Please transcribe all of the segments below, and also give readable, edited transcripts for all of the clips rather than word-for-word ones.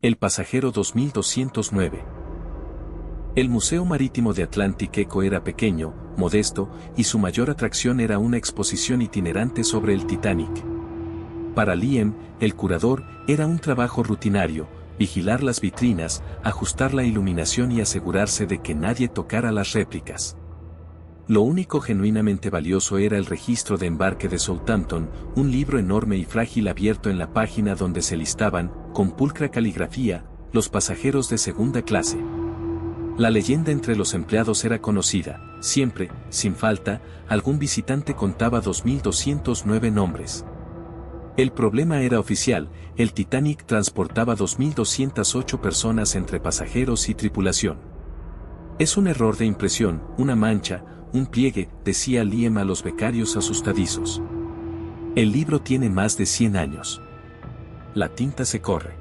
El pasajero 2209. El Museo Marítimo de Atlantic Echo era pequeño, modesto, y su mayor atracción era una exposición itinerante sobre el Titanic. Para Liam, el curador, era un trabajo rutinario: vigilar las vitrinas, ajustar la iluminación y asegurarse de que nadie tocara las réplicas. Lo único genuinamente valioso era el registro de embarque de Southampton, un libro enorme y frágil abierto en la página donde se listaban, con pulcra caligrafía, los pasajeros de segunda clase. La leyenda entre los empleados era conocida: siempre, sin falta, algún visitante contaba 2209 nombres. El problema era oficial: el Titanic transportaba 2208 personas entre pasajeros y tripulación. Es un error de impresión, una mancha, un pliegue, decía Liam a los becarios asustadizos. El libro tiene más de 100 años. La tinta se corre.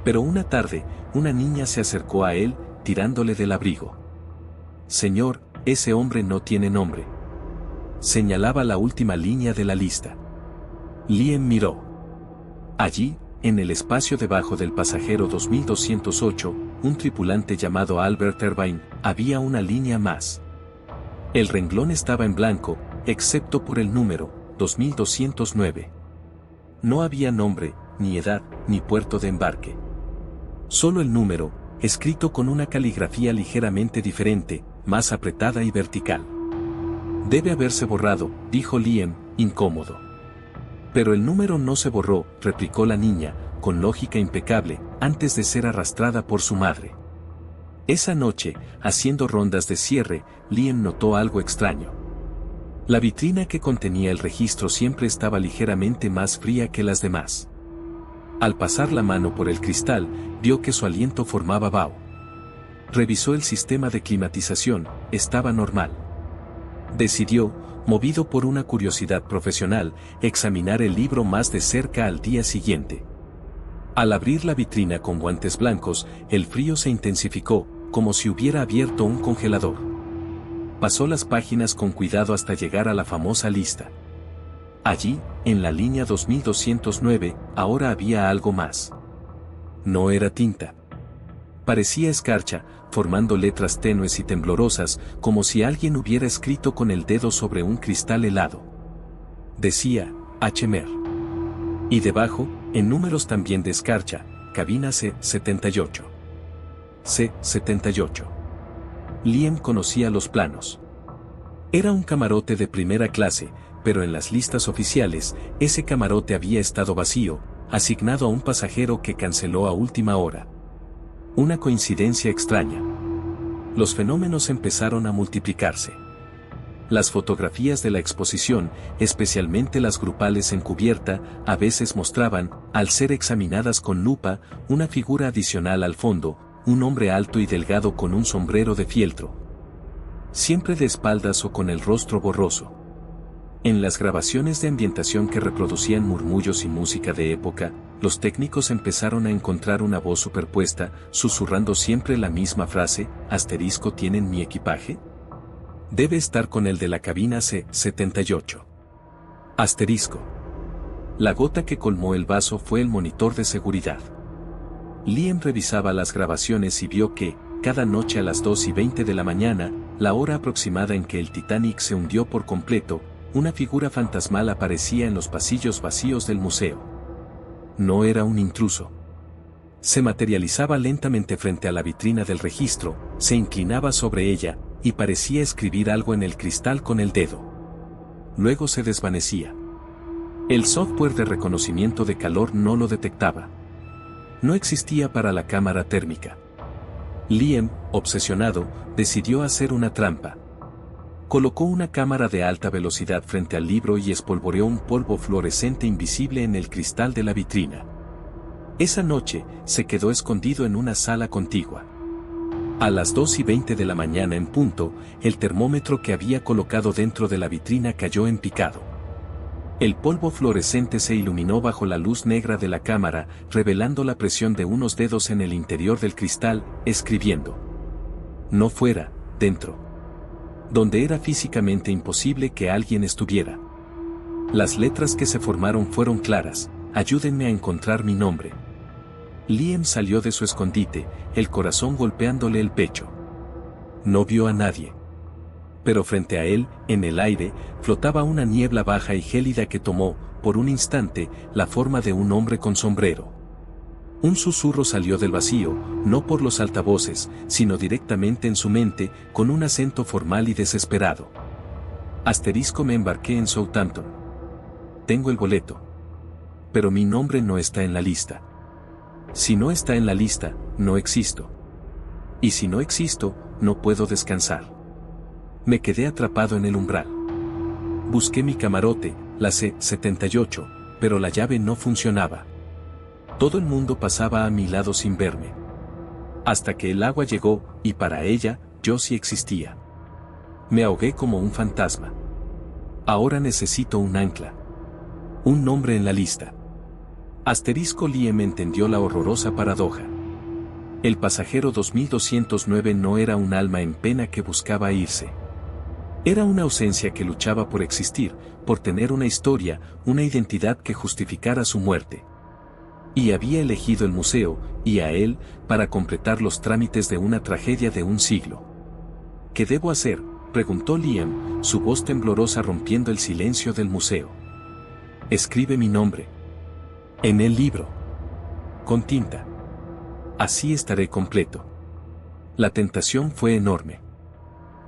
Pero una tarde, una niña se acercó a él, tirándole del abrigo. Señor, ese hombre no tiene nombre. Señalaba la última línea de la lista. Liam miró. Allí, en el espacio debajo del pasajero 2208, un tripulante llamado Albert Irvine, había una línea más. El renglón estaba en blanco, excepto por el número, 2209. No había nombre, ni edad, ni puerto de embarque. Solo el número, escrito con una caligrafía ligeramente diferente, más apretada y vertical. Debe haberse borrado, dijo Liam, incómodo. Pero el número no se borró, replicó la niña, con lógica impecable, antes de ser arrastrada por su madre. Esa noche, haciendo rondas de cierre, Liam notó algo extraño. La vitrina que contenía el registro siempre estaba ligeramente más fría que las demás. Al pasar la mano por el cristal, vio que su aliento formaba vaho. Revisó el sistema de climatización, estaba normal. Decidió, movido por una curiosidad profesional, examinar el libro más de cerca al día siguiente. Al abrir la vitrina con guantes blancos, el frío se intensificó, como si hubiera abierto un congelador. Pasó las páginas con cuidado hasta llegar a la famosa lista. Allí, en la línea 2209, ahora había algo más. No era tinta. Parecía escarcha, formando letras tenues y temblorosas, como si alguien hubiera escrito con el dedo sobre un cristal helado. Decía, HMR. Y debajo, en números también de escarcha, cabina C78. C78. Liam conocía los planos. Era un camarote de primera clase, pero en las listas oficiales, ese camarote había estado vacío, asignado a un pasajero que canceló a última hora. Una coincidencia extraña. Los fenómenos empezaron a multiplicarse. Las fotografías de la exposición, especialmente las grupales en cubierta, a veces mostraban, al ser examinadas con lupa, una figura adicional al fondo, un hombre alto y delgado con un sombrero de fieltro. Siempre de espaldas o con el rostro borroso. En las grabaciones de ambientación que reproducían murmullos y música de época, los técnicos empezaron a encontrar una voz superpuesta, susurrando siempre la misma frase: ¿Asterisco tienen mi equipaje? Debe estar con el de la cabina C78. Asterisco. La gota que colmó el vaso fue el monitor de seguridad. Liam revisaba las grabaciones y vio que, cada noche a las 2:20 de la mañana, la hora aproximada en que el Titanic se hundió por completo, una figura fantasmal aparecía en los pasillos vacíos del museo. No era un intruso. Se materializaba lentamente frente a la vitrina del registro, se inclinaba sobre ella, y parecía escribir algo en el cristal con el dedo. Luego se desvanecía. El software de reconocimiento de calor no lo detectaba. No existía para la cámara térmica. Liam, obsesionado, decidió hacer una trampa. Colocó una cámara de alta velocidad frente al libro y espolvoreó un polvo fluorescente invisible en el cristal de la vitrina. Esa noche, se quedó escondido en una sala contigua. A las 2:20 de la mañana en punto, el termómetro que había colocado dentro de la vitrina cayó en picado. El polvo fluorescente se iluminó bajo la luz negra de la cámara, revelando la presión de unos dedos en el interior del cristal, escribiendo. No fuera, dentro. Donde era físicamente imposible que alguien estuviera. Las letras que se formaron fueron claras: ayúdenme a encontrar mi nombre. Liam salió de su escondite, el corazón golpeándole el pecho. No vio a nadie. Pero frente a él, en el aire, flotaba una niebla baja y gélida que tomó, por un instante, la forma de un hombre con sombrero. Un susurro salió del vacío, no por los altavoces, sino directamente en su mente, con un acento formal y desesperado. Me embarqué en Southampton. Tengo el boleto. Pero mi nombre no está en la lista. Si no está en la lista, no existo. Y si no existo, no puedo descansar. Me quedé atrapado en el umbral. Busqué mi camarote, la C-78, pero la llave no funcionaba. Todo el mundo pasaba a mi lado sin verme. Hasta que el agua llegó, y para ella, yo sí existía. Me ahogué como un fantasma. Ahora necesito un ancla. Un nombre en la lista. Liam entendió la horrorosa paradoja. El pasajero 2209 no era un alma en pena que buscaba irse. Era una ausencia que luchaba por existir, por tener una historia, una identidad que justificara su muerte. Y había elegido el museo, y a él, para completar los trámites de una tragedia de un siglo. ¿Qué debo hacer?, preguntó Liam, su voz temblorosa rompiendo el silencio del museo. Escribe mi nombre. En el libro. Con tinta. Así estaré completo. La tentación fue enorme.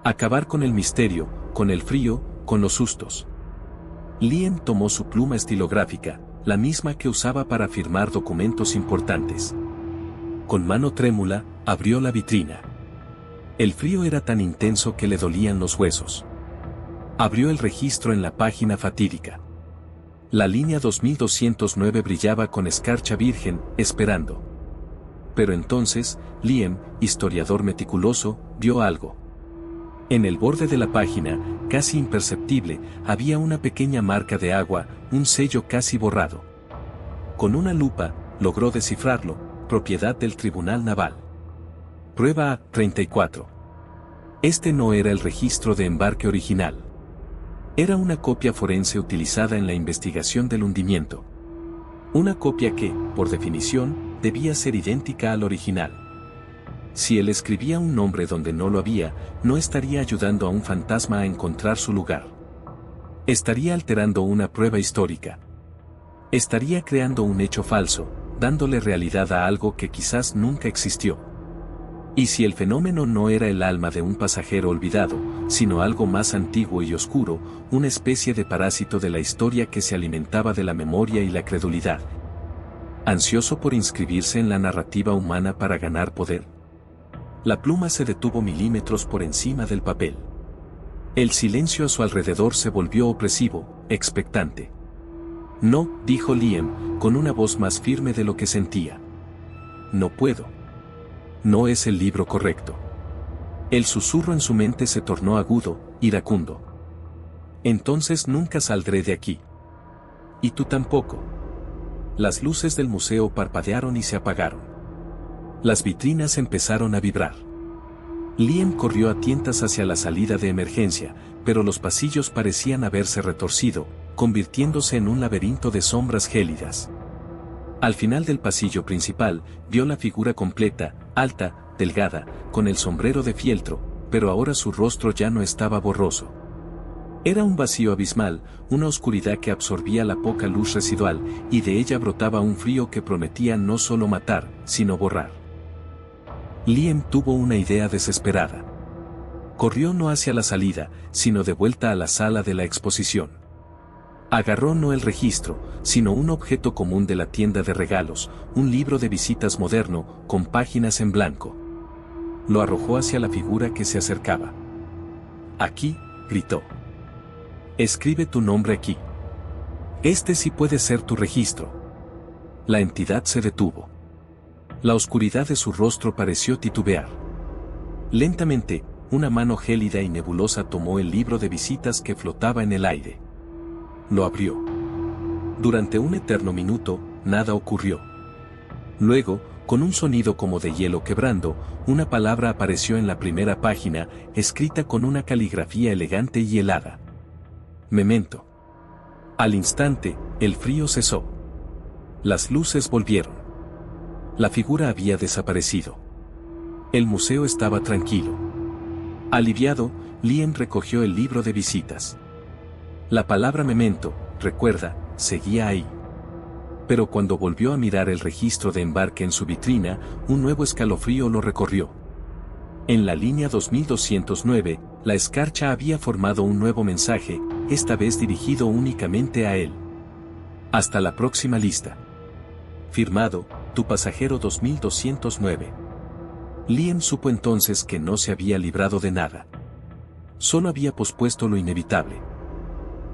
Acabar con el misterio, con el frío, con los sustos. Liam tomó su pluma estilográfica, la misma que usaba para firmar documentos importantes. Con mano trémula, abrió la vitrina. El frío era tan intenso que le dolían los huesos. Abrió el registro en la página fatídica. La línea 2209 brillaba con escarcha virgen, esperando. Pero entonces, Liam, historiador meticuloso, vio algo. En el borde de la página, casi imperceptible, había una pequeña marca de agua, un sello casi borrado. Con una lupa, logró descifrarlo, propiedad del Tribunal Naval. Prueba A34. Este no era el registro de embarque original. Era una copia forense utilizada en la investigación del hundimiento. Una copia que, por definición, debía ser idéntica al original. Si él escribía un nombre donde no lo había, no estaría ayudando a un fantasma a encontrar su lugar. Estaría alterando una prueba histórica. Estaría creando un hecho falso, dándole realidad a algo que quizás nunca existió. Y si el fenómeno no era el alma de un pasajero olvidado, sino algo más antiguo y oscuro, una especie de parásito de la historia que se alimentaba de la memoria y la credulidad. Ansioso por inscribirse en la narrativa humana para ganar poder. La pluma se detuvo milímetros por encima del papel. El silencio a su alrededor se volvió opresivo, expectante. No, dijo Liam, con una voz más firme de lo que sentía. No puedo. No es el libro correcto. El susurro en su mente se tornó agudo, iracundo. Entonces nunca saldré de aquí. Y tú tampoco. Las luces del museo parpadearon y se apagaron. Las vitrinas empezaron a vibrar. Liam corrió a tientas hacia la salida de emergencia, pero los pasillos parecían haberse retorcido, convirtiéndose en un laberinto de sombras gélidas. Al final del pasillo principal, vio la figura completa, alta, delgada, con el sombrero de fieltro, pero ahora su rostro ya no estaba borroso. Era un vacío abismal, una oscuridad que absorbía la poca luz residual, y de ella brotaba un frío que prometía no solo matar, sino borrar. Liam tuvo una idea desesperada. Corrió no hacia la salida, sino de vuelta a la sala de la exposición. Agarró no el registro, sino un objeto común de la tienda de regalos, un libro de visitas moderno, con páginas en blanco. Lo arrojó hacia la figura que se acercaba. Aquí, gritó. Escribe tu nombre aquí. Este sí puede ser tu registro. La entidad se detuvo. La oscuridad de su rostro pareció titubear. Lentamente, una mano gélida y nebulosa tomó el libro de visitas que flotaba en el aire. Lo abrió. Durante un eterno minuto, nada ocurrió. Luego, con un sonido como de hielo quebrando, una palabra apareció en la primera página, escrita con una caligrafía elegante y helada. Memento. Al instante, el frío cesó. Las luces volvieron. La figura había desaparecido. El museo estaba tranquilo. Aliviado, Liam recogió el libro de visitas. La palabra memento, recuerda, seguía ahí. Pero cuando volvió a mirar el registro de embarque en su vitrina, un nuevo escalofrío lo recorrió. En la línea 2209, la escarcha había formado un nuevo mensaje, esta vez dirigido únicamente a él. Hasta la próxima lista. Firmado, tu pasajero 2209. Liam supo entonces que no se había librado de nada. Solo había pospuesto lo inevitable.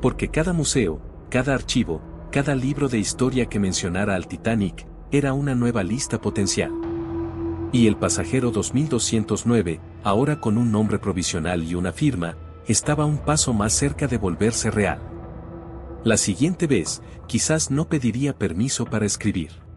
Porque cada museo, cada archivo, cada libro de historia que mencionara al Titanic, era una nueva lista potencial. Y el pasajero 2209, ahora con un nombre provisional y una firma, estaba un paso más cerca de volverse real. La siguiente vez, quizás no pediría permiso para escribir.